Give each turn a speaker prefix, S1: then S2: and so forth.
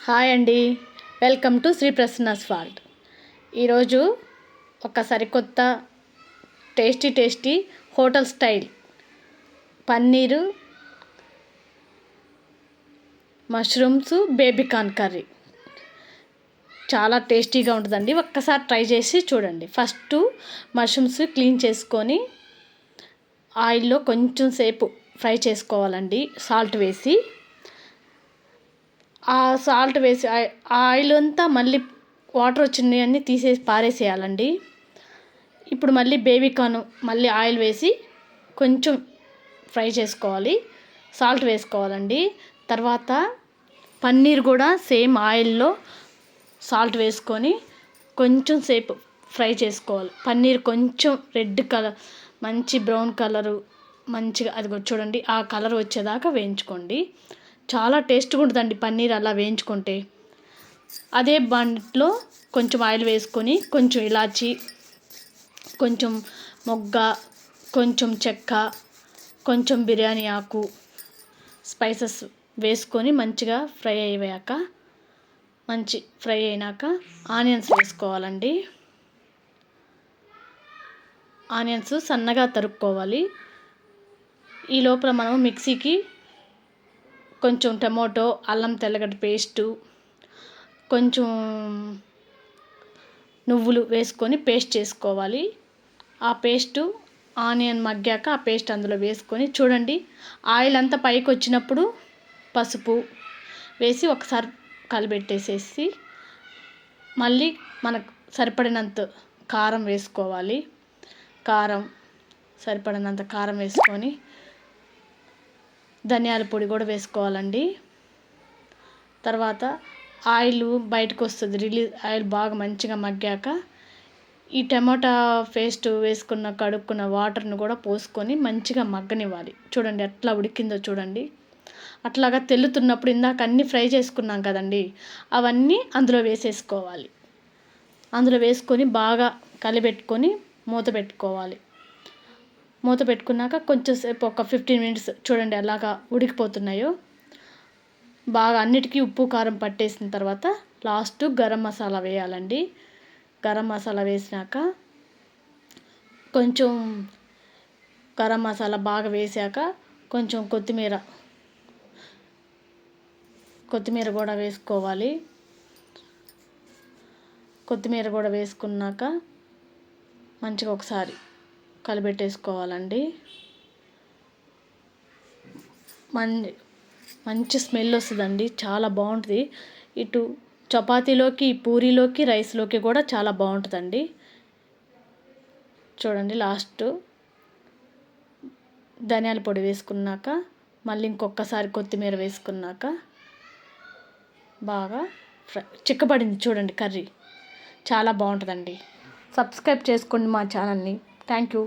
S1: Hi అండి, welcome to Sri Prasanna's vault. ఈరోజు ఒక సరికొత్త tasty hotel style paneer mushrooms baby corn curry చాలా టేస్టీగా ఉంటుందండి. ఒక్కసారి ట్రై చేసి చూడండి. ఫస్ట్ మష్రూమ్స్ క్లీన్ చేసుకొని ఆయిల్లో కొంచెం సేపు ఫ్రై చేసుకోవాలండి, సాల్ట్ వేసి. ఆ సాల్ట్ వేసి ఆయిల్ అంతా మళ్ళీ వాటర్ వచ్చినవన్నీ తీసేసి పారేసేయాలండి. ఇప్పుడు మళ్ళీ బేబీకార్న్ మళ్ళీ ఆయిల్ వేసి కొంచెం ఫ్రై చేసుకోవాలి, సాల్ట్ వేసుకోవాలండి. తర్వాత పన్నీర్ కూడా సేమ్ ఆయిల్లో సాల్ట్ వేసుకొని కొంచెం సేపు ఫ్రై చేసుకోవాలి. పన్నీర్ కొంచెం రెడ్ కలర్, మంచి బ్రౌన్ కలరు, మంచిగా అది చూడండి ఆ కలర్ వచ్చేదాకా వేయించుకోండి. చాలా టేస్ట్గా ఉంటుందండి పన్నీర్ అలా వేయించుకుంటే. అదే బంట్లో కొంచెం ఆయిల్ వేసుకొని కొంచెం ఇలాచి, కొంచెం మొగ్గ, కొంచెం చెక్క, కొంచెం బిర్యానీ ఆకు, స్పైసెస్ వేసుకొని మంచిగా ఫ్రై అయినాక ఆనియన్స్ వేసుకోవాలండి. ఆనియన్స్ సన్నగా తరుక్కోవాలి. ఈ లోపల మనం మిక్సీకి కొంచెం టమోటో, అల్లం తెల్లగడ్డ పేస్టు, కొంచెం నువ్వులు వేసుకొని పేస్ట్ చేసుకోవాలి. ఆ పేస్టు ఆనియన్ మగ్గాక ఆ పేస్ట్ అందులో వేసుకొని చూడండి ఆయిల్ అంతా పైకి వచ్చినప్పుడు పసుపు వేసి ఒకసారి కలిపెట్టేసేసి మళ్ళీ మనకు సరిపడినంత కారం వేసుకోవాలి. సరిపడినంత కారం వేసుకొని ధనియాల పొడి కూడా వేసుకోవాలండి. తర్వాత ఆయిల్ బయటకు వస్తుంది, ఆయిల్ బాగా మంచిగా మగ్గాక ఈ టమాటా పేస్ట్ వేసుకున్న కడుక్కున్న వాటర్ని కూడా పోసుకొని మంచిగా మగ్గనివ్వాలి. చూడండి ఎట్లా ఉడికిందో చూడండి. అట్లాగా తెల్లుతున్నప్పుడు ఇందాక అన్నీ ఫ్రై చేసుకున్నాం కదండి, అవన్నీ అందులో వేసేసుకోవాలి. అందులో వేసుకొని బాగా కలిపెట్టుకొని మూత పెట్టుకోవాలి. మూత పెట్టుకున్నాక కొంచెం సేపు ఒక 15 minutes చూడండి అలాగా ఉడికిపోతున్నాయో. బాగా అన్నిటికీ ఉప్పు కారం పట్టేసిన తర్వాత లాస్ట్ గరం మసాలా వేయాలండి. గరం మసాలా వేసినాక కొంచెం గరం మసాలా బాగా వేసాక కొంచెం కొత్తిమీర కూడా వేసుకోవాలి. కొత్తిమీర కూడా వేసుకున్నాక మంచిగా ఒకసారి కలిపెట్టేసుకోవాలండి. మంచి స్మెల్ వస్తుందండి, చాలా బాగుంటుంది. ఇటు చపాతీలోకి, పూరీలోకి, రైస్లోకి కూడా చాలా బాగుంటుందండి. చూడండి లాస్ట్ ధనియాల పొడి వేసుకున్నాక మళ్ళీ ఇంకొకసారి కొత్తిమీర వేసుకున్నాక బాగా చిక్కబడింది చూడండి కర్రీ, చాలా బాగుంటుందండి. సబ్స్క్రైబ్ చేసుకోండి మా ఛానల్ని. Thank you.